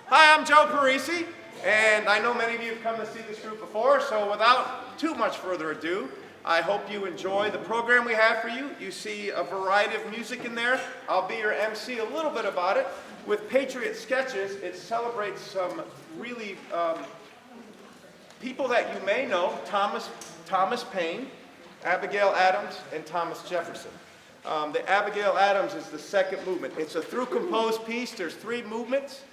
Hi, I'm Joe Parisi, and I know many of you have come to see this group before, so without too much further ado, I hope you enjoy the program we have for you. You see a variety of music in there. I'll be your MC a little bit about it. With Patriot Sketches, it celebrates some really people that you may know, Thomas Paine, Abigail Adams, and Thomas Jefferson. The Abigail Adams is the second movement. It's a through composed piece. There's 3 movements.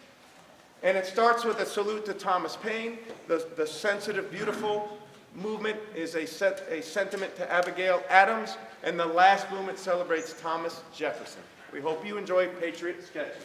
And it starts with a salute to Thomas Paine. The sensitive, beautiful movement is a sentiment to Abigail Adams. And the last movement celebrates Thomas Jefferson. We hope you enjoy Patriot Sketches.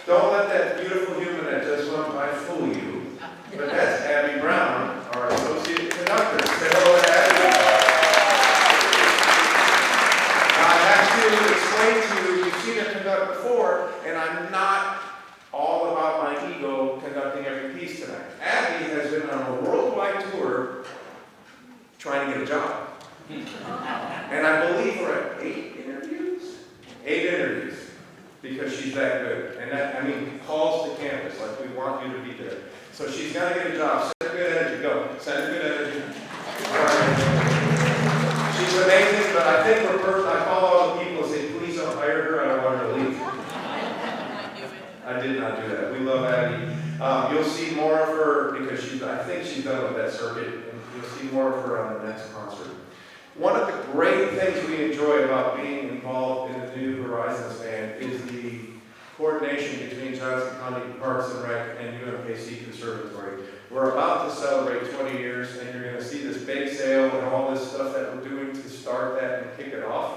Don't let that beautiful human that just went by fool you. But that's Abby Brown, our associate conductor. Say hello to Abby. I have to explain to you, you've seen her conduct before, and I'm not all about my ego conducting every piece tonight. Abby has been on a worldwide tour trying to get a job. And I believe we're at 8 interviews? 8 interviews. Because she's that good. And that, I mean, calls to campus, like we want you to be there. So she's got to get a job. Send her good energy. Go. Send her good energy. All right. She's amazing, but I think we're perfect. I call all the people and say, please don't hire her. I don't want her to leave. I did not do that. We love Abby. You'll see more of her because I think she's done with that circuit. And you'll see more of her on the next concert. One of the great things we enjoy about being involved in the New Horizons Band is the coordination between Johnson County Parks and Rec and UMKC Conservatory. We're about to celebrate 20 years, and you're going to see this bake sale and all this stuff that we're doing to start that and kick it off.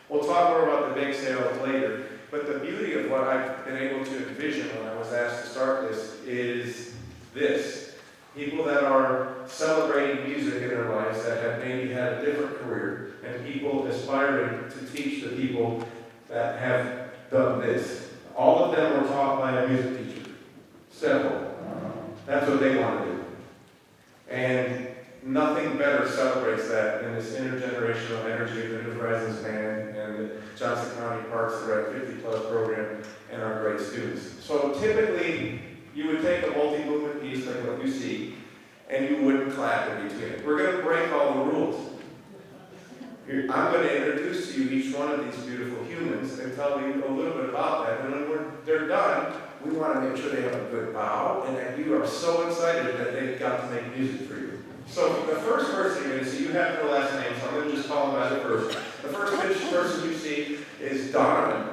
We'll talk more about the bake sale later, but the beauty of what I've been able to envision when I was asked to start this is this. People that are celebrating music in their lives that have maybe had a different career, and people aspiring to teach the people that have done this. All of them were taught by a music teacher. Simple. That's what they want to do. And nothing better celebrates that than this intergenerational energy of the New Horizons Band and the Johnson County Parks and Rec 50+ program and our great students. So typically, you would take a multi-movement piece like what you see, and you wouldn't clap in between it. We're going to break all the rules. I'm going to introduce to you each one of these beautiful humans and tell you a little bit about that. And when they're done, we want to make sure they have a good bow and that you are so excited that they've got to make music for you. So the first person you're going to see, you have their last name, so I'm going to just call them by the first. The first person you see is Donovan.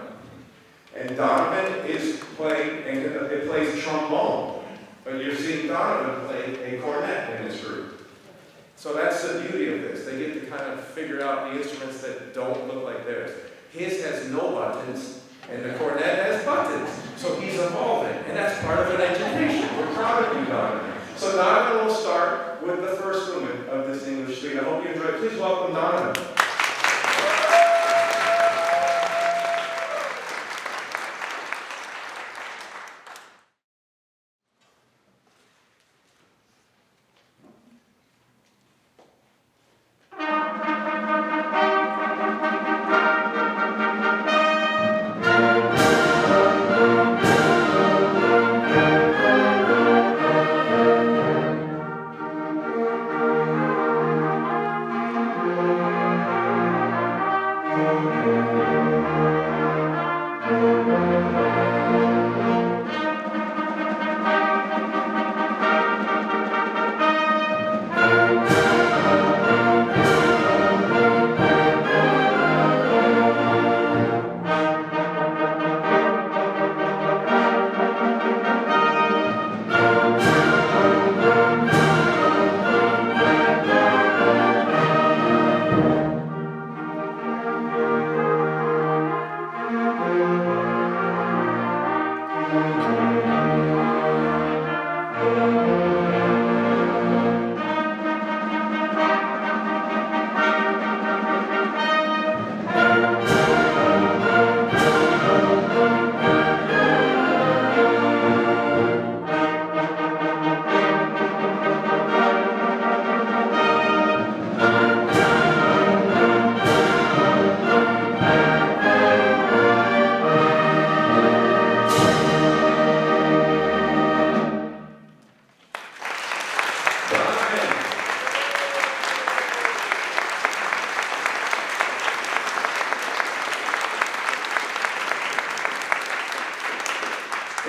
And Donovan is playing, and it plays trombone. But you're seeing Donovan play a cornet in this group. So that's the beauty of this. They get to kind of figure out the instruments that don't look like theirs. His has no buttons, and the cornet has buttons. So he's evolving, and that's part of an education. We're proud of you, Donovan. So Donovan will start with the first movement of this English suite. I hope you enjoy it. Please welcome Donovan.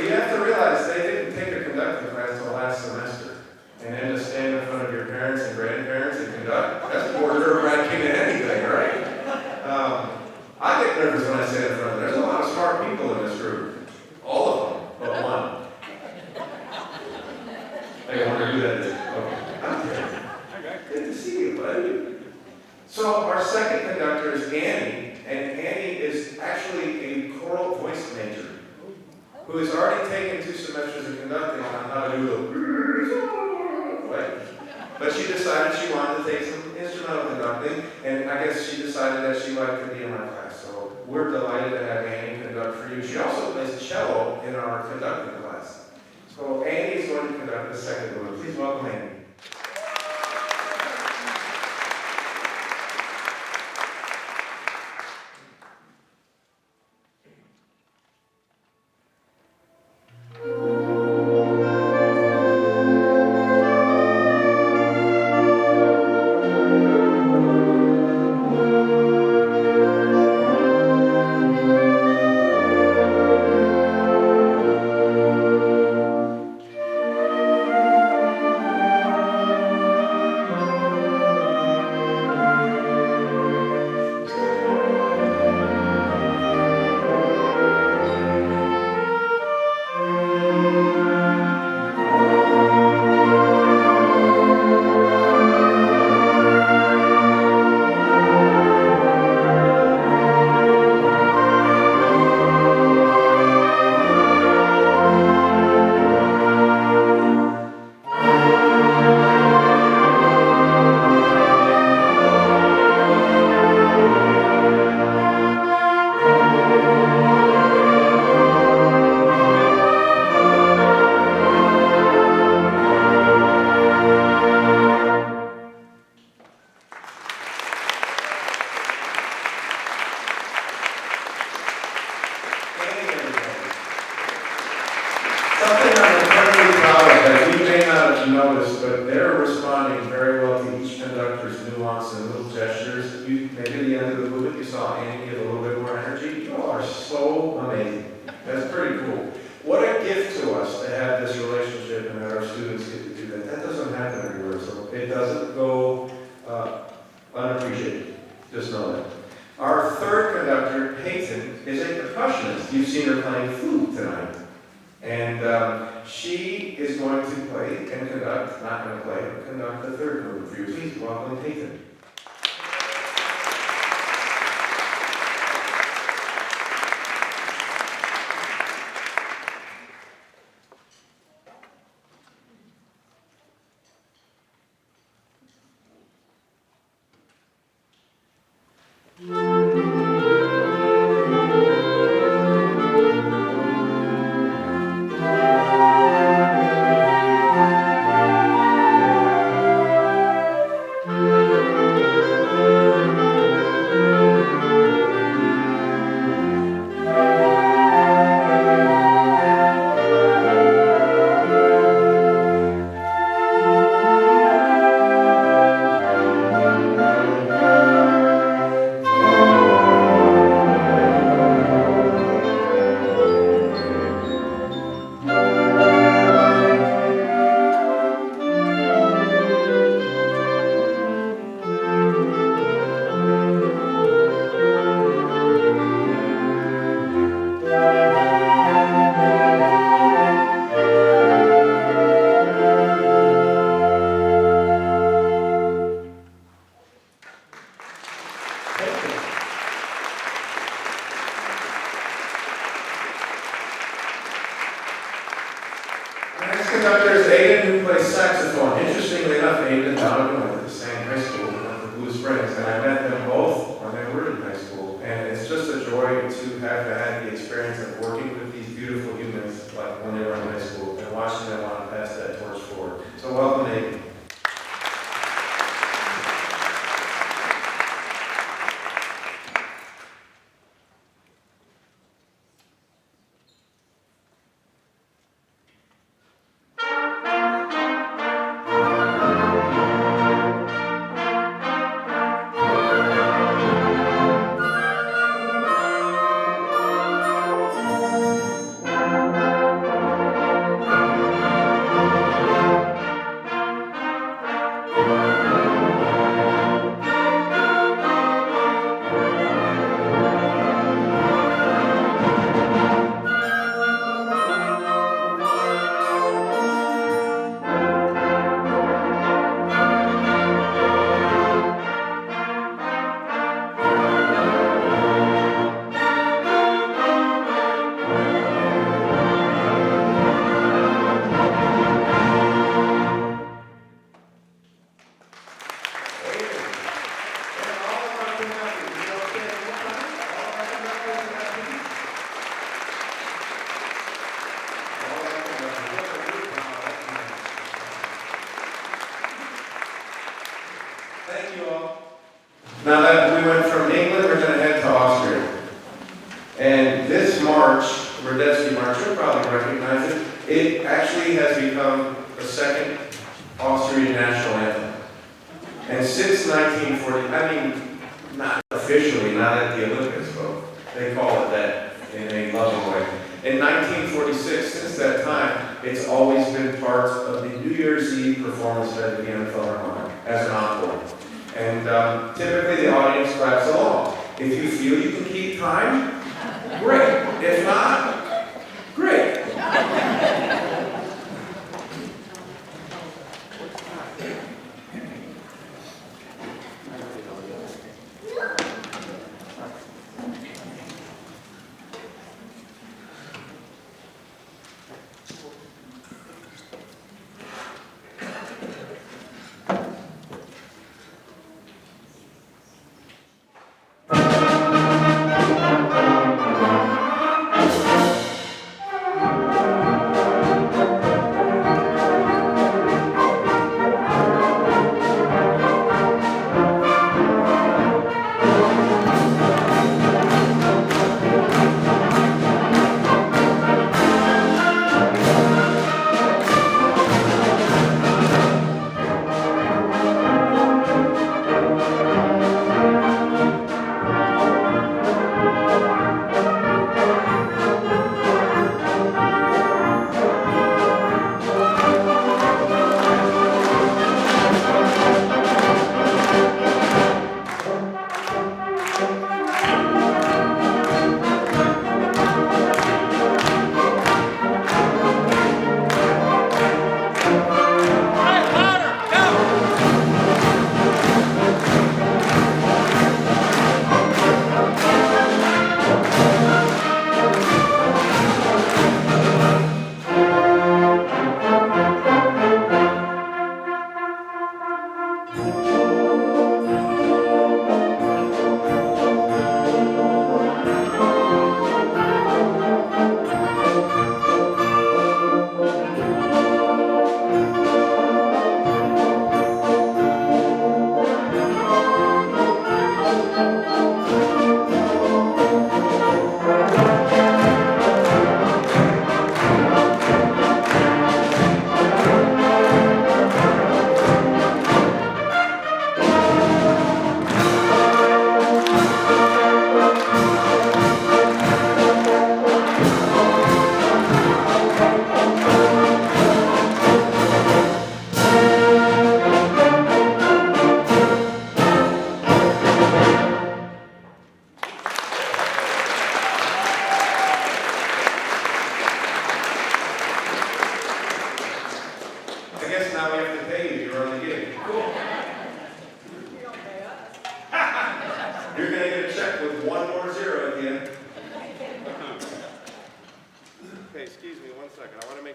You have to realize they didn't take a conducting class until last semester. And then to stand in front of your parents and grandparents and conduct, that's more nerve-wracking than anything, right? I get nervous when I stand in front of them. There's a lot of smart people in this group. All of them, but one. I wonder who that is. Okay. Good to see you, buddy. So our second conductor is Annie, and Annie is actually a choral voice major who has already taken 2 semesters of conducting on how to do the right? But she decided she wanted to take some instrumental conducting, and I guess she decided that she liked to be in my class. So we're delighted to have Annie conduct for you. She also plays cello in our conducting class. So Annie is going to conduct the second movement. Please welcome Annie. Something I'm incredibly proud of that you may not have noticed, but they're responding very well to each conductor's nuance and little gestures. Maybe at the end of the movement you saw Annie give a little bit more energy. You all are so amazing. That's pretty cool. What a gift to us to have this relationship and that our students get to do that. That doesn't happen everywhere, so it doesn't go unappreciated. Just know that. Our third conductor, Peyton, is a percussionist. You've seen her playing flute tonight. And she is going to play and conduct, not going to play, but conduct the third movement for you. Please welcome Peyton. Next conductor is Aiden, who plays saxophone. Interestingly enough, Aiden and Donovan went to the same high school, we went to Blue Springs, and I met them both when they were in high school. And it's just a joy to have had the experience of working with these beautiful humans like when they were in high school and watching them want to pass that torch forward. So welcome, Aiden. Now that we went from England, we're going to head to Austria. And this march, Radetzky March, you'll probably recognize it. It actually has become the second Austrian national anthem. And since 1940, I mean, not officially, not at the Olympics, but they call it that in a loving way. In 1946, since that time, it's always been part of the New Year's Eve performance at the Vienna Philharmonic as an encore. And typically the audience claps along. If you feel you can keep time, great. If not, great.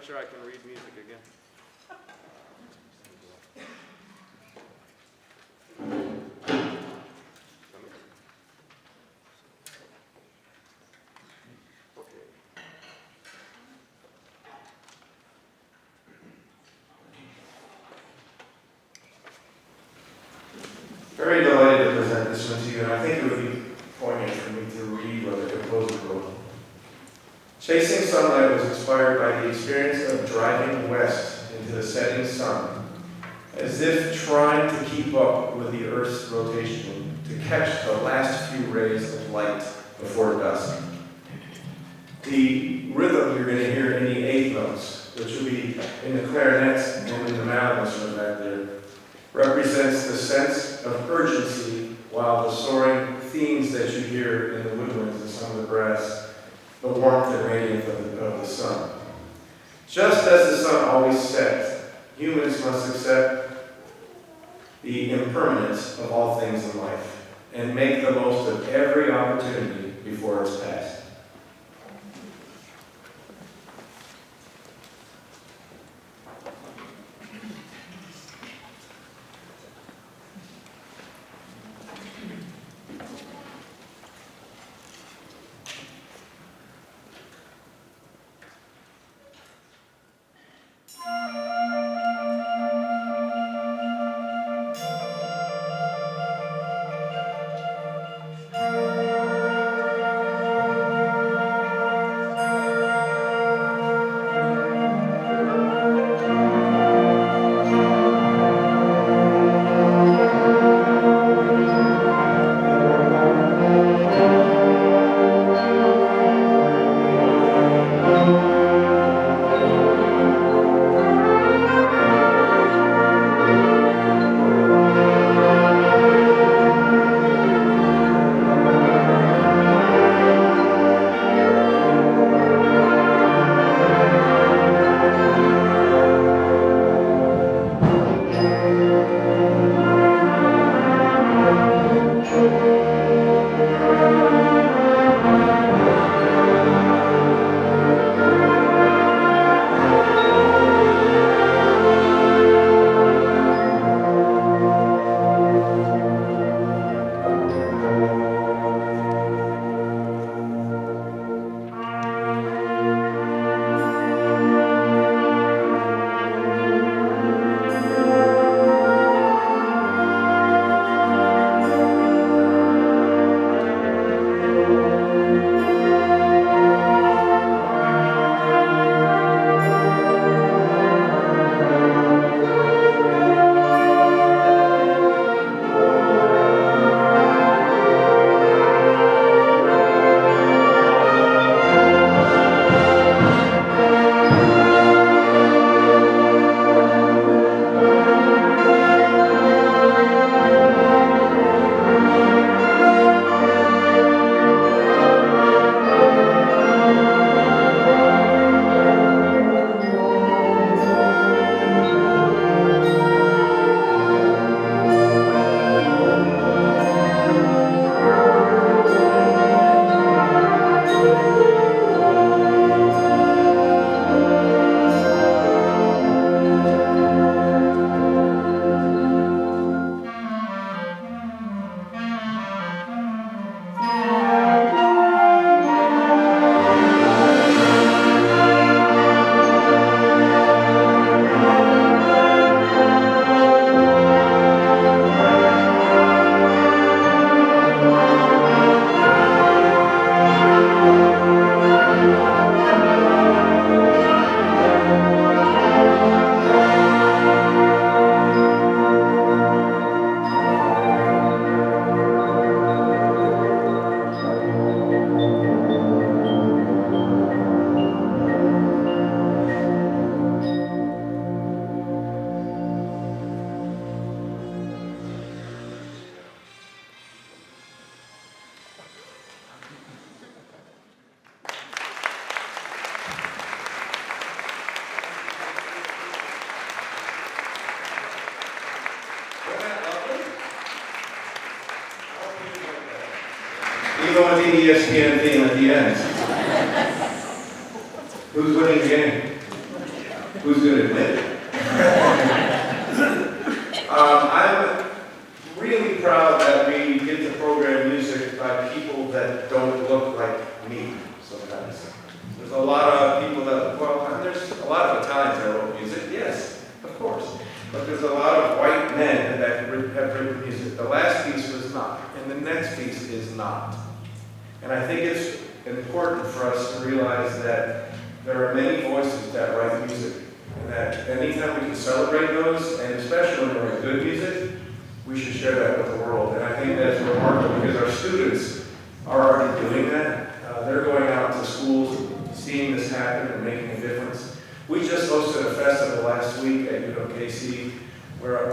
sure I can read music again. Very delighted to present this one to you, and I think it would be poignant for me to read what the composer wrote. Chasing Sunlight was inspired by the experience of driving west into the setting sun, as if trying to keep up with the Earth's rotation, to catch the last few rays of light before dusk. The rhythm you're going to hear in the eighth notes, which will be in the clarinets and in the mandolins back there, represents the sense of urgency, while the soaring themes that you hear in the woodwinds and some of the brass, the warmth and radiance of the sun. Just as the sun always sets, humans must accept the impermanence of all things in life and make the most of every opportunity before it's past. ESPN theme at the end. Who's winning the game? Who's going to admit it? I'm really proud that we get to program music by people that don't look like me sometimes. There's a lot of people that, well, there's a lot of Italians that wrote music, yes, of course. But there's a lot of white men that have written music. The last piece was not, and the next piece is not. And I think it's important for us to realize that there are many voices that write music. And that anytime we can celebrate those, and especially when we write good music, we should share that with the world. And I think that's remarkable because our students are already doing that. They're going out to schools, seeing this happen and making a difference. We just hosted a festival last week at UMKC where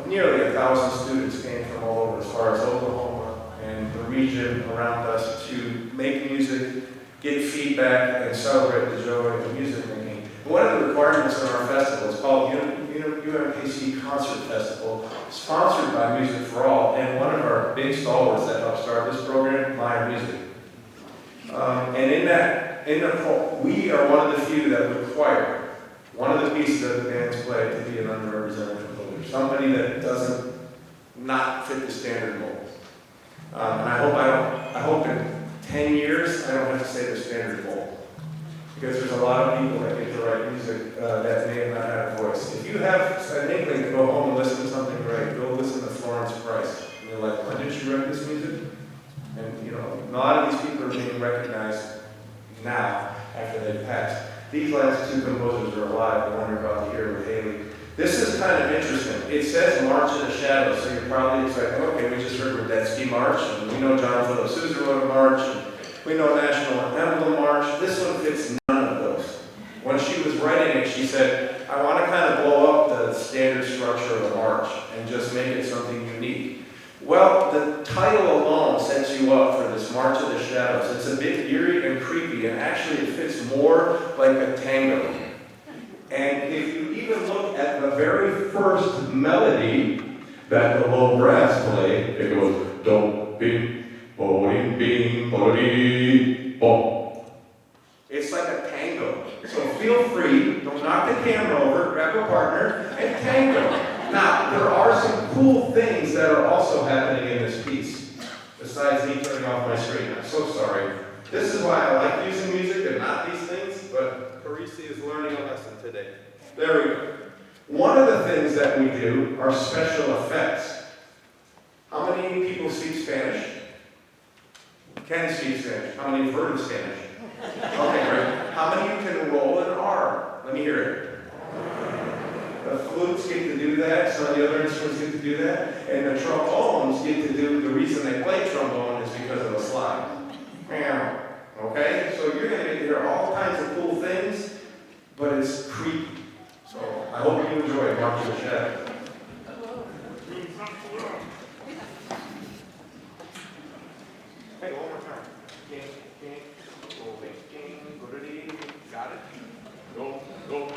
nearly 1,000 students came from all over, as far as Oklahoma and the region around us, to make music, get feedback, and celebrate the joy of music making. One of the requirements of our festival is called UMKC Concert Festival, sponsored by Music for All, and one of our big stalwarts that helped start this program, Live Music. We are one of the few that require one of the pieces that the bands play to be an underrepresented composer, somebody that doesn't not fit the standard mold. And I hope in 10 years I don't have to say the standard mold, because there's a lot of people that get to write music that may have not had a voice. If you have an inkling to go home and listen to something great, go listen to Florence Price. And you're like, when did she write this music? And you know, a lot of these people are being recognized now after they've passed. These last two composers are alive, the one you're about to hear with Haley. This is kind of interesting. It says March in the Shadows, so you're probably expecting, okay, we just heard Radetzky March, and we know John Philip Sousa wrote a march, and we know National Emblem March. This one fits none of those. When she was writing it, she said, I want to kind of blow up the standard structure of the march and just make it something unique. Well, the title alone sets you up for this March of the Shadows. It's a bit eerie and creepy, and actually it fits more like a tango. And if you even look at the very first melody that the low brass play, it goes do, bing, bo-ding, bing, bo-dee, bo. It's like a tango. So feel free, don't knock the camera over, grab a partner, and tango. Now, there are some cool things that are also happening in this piece, besides me turning off my screen. I'm so sorry. This is why I like using music and not these things, but Parisi is learning a lesson today. There we go. One of the things that we do are special effects. How many people speak Spanish? Can speak Spanish. How many have heard of Spanish? Okay, great. How many can roll an R? Let me hear it. The flutes get to do that, some of the other instruments get to do that, and the trombones get to do, the reason they play trombone is because of a slide. Okay? So you're going to get to hear all kinds of cool things, but it's creepy. So I hope you enjoy March of the Shadows. Hey, one more time. Got it? Go, go.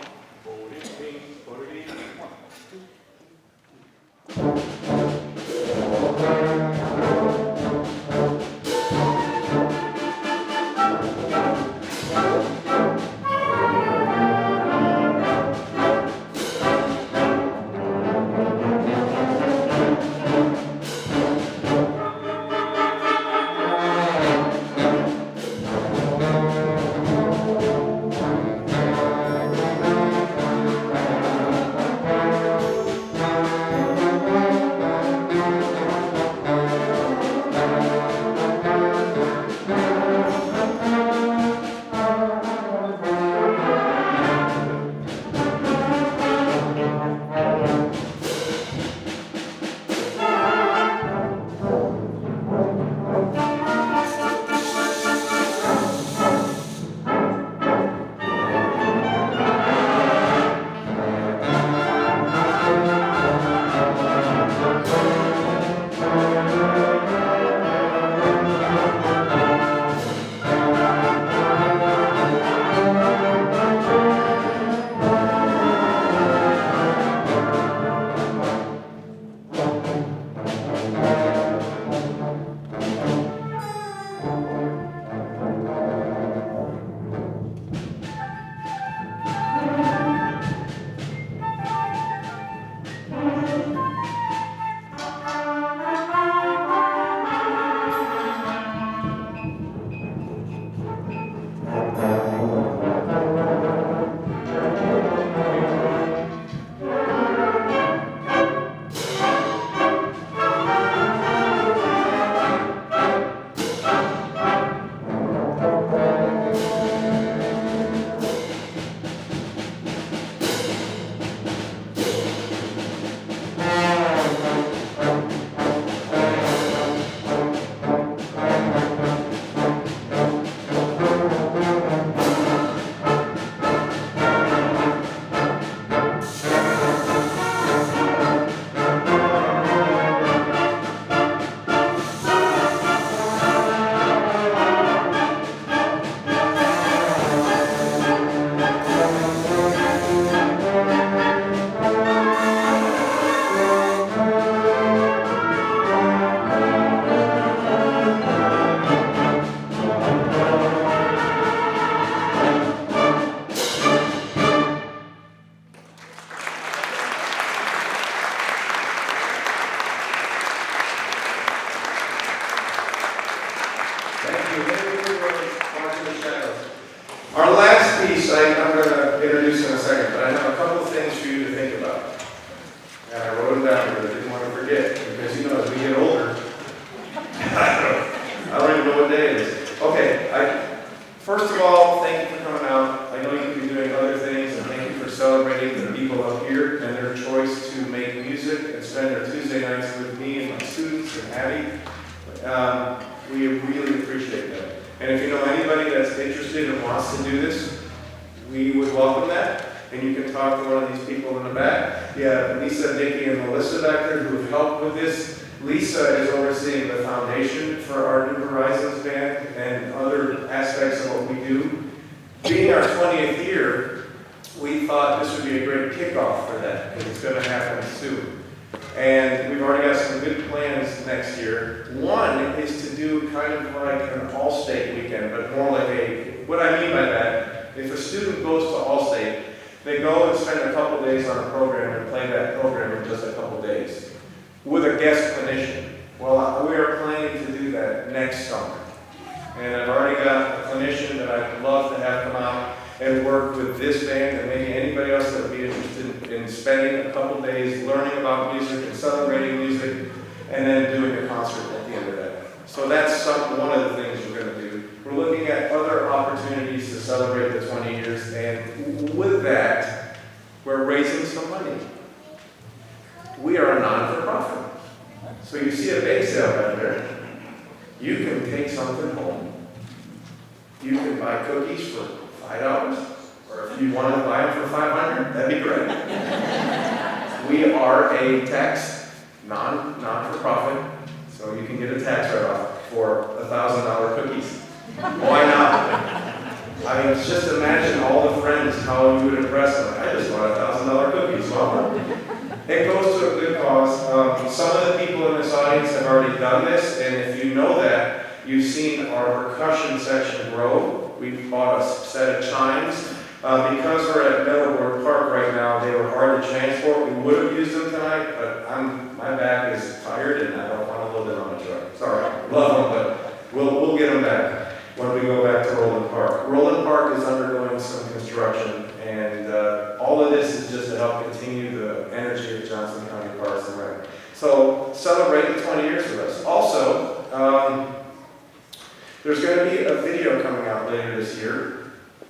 we would welcome that. And you can talk to one of these people in the back. Yeah, Lisa, Nikki, and Melissa back there who have helped with this. Lisa is overseeing the foundation for our New Horizons band and other aspects of what we do. Being our 20th year, we thought this would be a great kickoff for that, because it's going to happen soon. And we've already got some good plans next year. One is to do kind of like an all-state weekend, but more like what I mean by that, if a student goes to all-state, they go and spend a couple days on a program and play that program in just a couple days with a guest clinician. Well, we are planning to do that next summer. And I've already got a clinician that I'd love to have come out and work with this band and maybe anybody else that would be interested in spending a couple days learning about music and celebrating music and then doing a concert at the end of that. So that's one of the things we're going to do. We're looking at other opportunities to celebrate the 20 years, and with that, we're raising some money. We are a non-for-profit. So you see a bake sale right there. You can take something home. You can buy cookies for $5, or if you want to buy them for $500, that'd be great. We are a tax non-for-profit, so you can get a tax write-off for $1,000 cookies. Why not? I mean, just imagine all the friends, how you would impress them. I just bought $1,000 cookies. Well, it goes to a good cause. Some of the people in this audience have already done this, and if you know that, you've seen our percussion section grow. We bought a set of chimes. Because we're at Meadowboard Park right now, they were hard to transport. We would have used them tonight, but my back is tired and I don't want to load them on a truck. Sorry, love them, but we'll get them back when we go back to Roeland Park. Roeland Park is undergoing some construction, and all of this is just to help continue the energy of Johnson County Parks and Rec. So celebrate the 20 years with us. Also, there's going to be a video coming out later this year.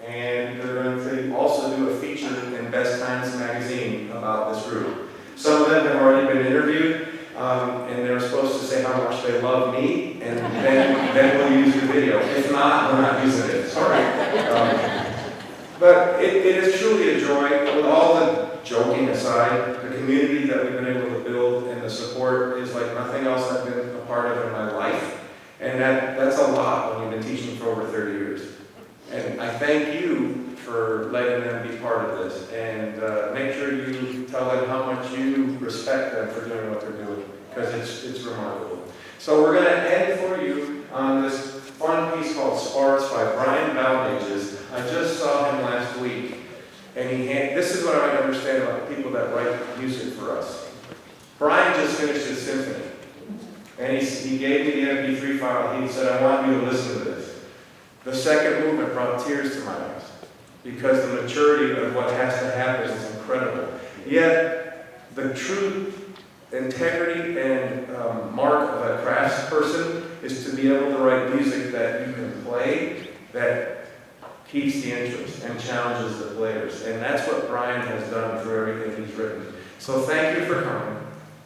And they're going to also do a feature in Best Times magazine about this group. Some of them have already been interviewed, and they're supposed to say how much they love me, and then we'll use the video. If not, we're not using it. Sorry. But it is truly a joy. With all the joking aside, the community that we've been able to build and the support is like nothing else I've been a part of in my life. And that's a lot when you've been teaching for over 30 years. And I thank you for letting them be part of this. And make sure you tell them how much you respect them for doing what they're doing, because it's remarkable. So we're going to end for you on this fun piece called Sparks by Brian Baldages. I just saw him last week. And this is what I understand about the people that write music for us. Brian just finished his symphony. And he gave me the MP3 file. He said, I want you to listen to this. The second movement brought tears to my eyes because the maturity of what has to happen is incredible. Yet, the true integrity and mark of a craftsperson is to be able to write music that you can play, that keeps the interest and challenges the players. And that's what Brian has done through everything he's written. So thank you for coming.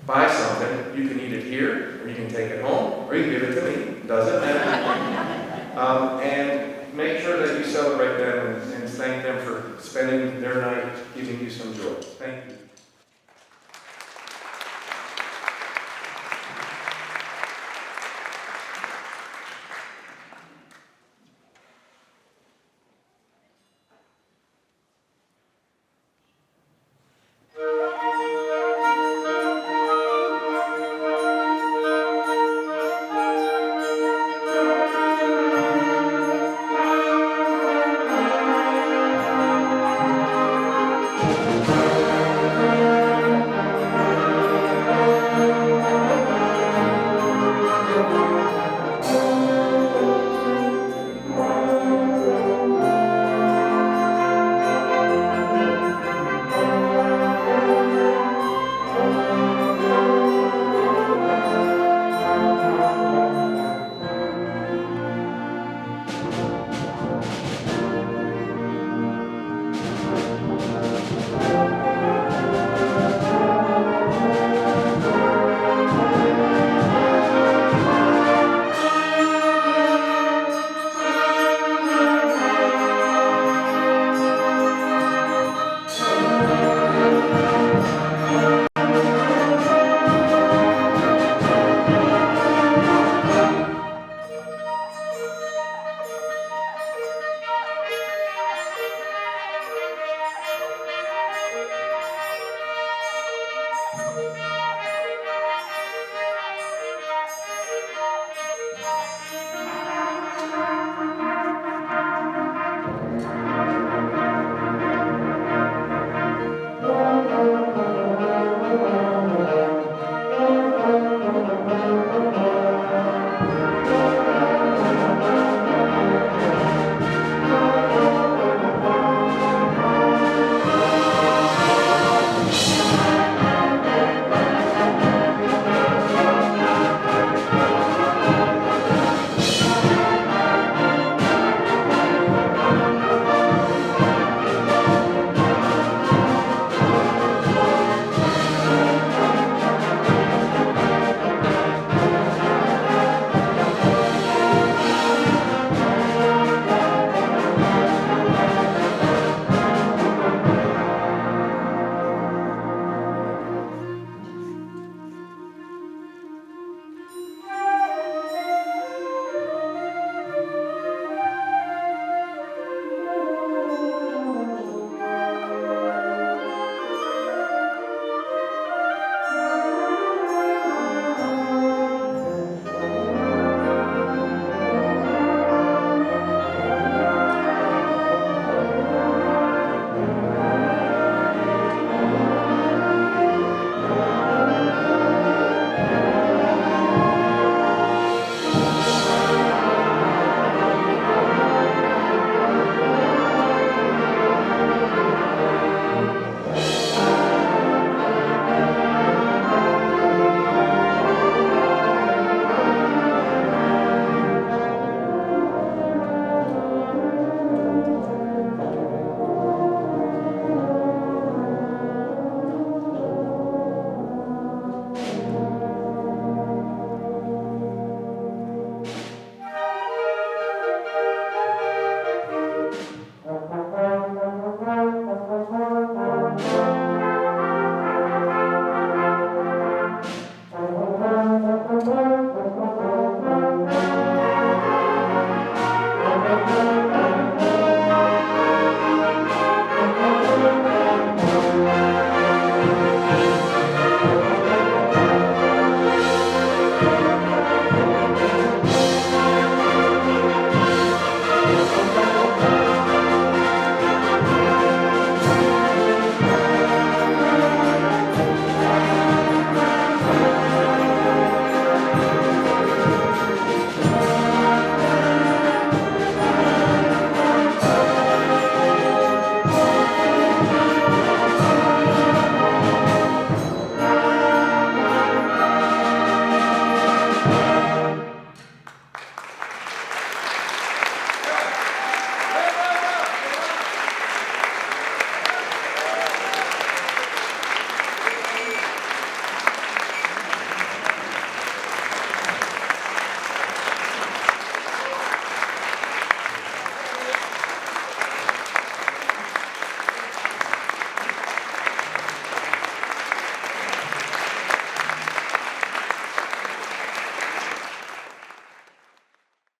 Buy something. You can eat it here, or you can take it home, or you can give it to me. Doesn't matter. And make sure that you celebrate them and thank them for spending their night giving you some joy. Thank you.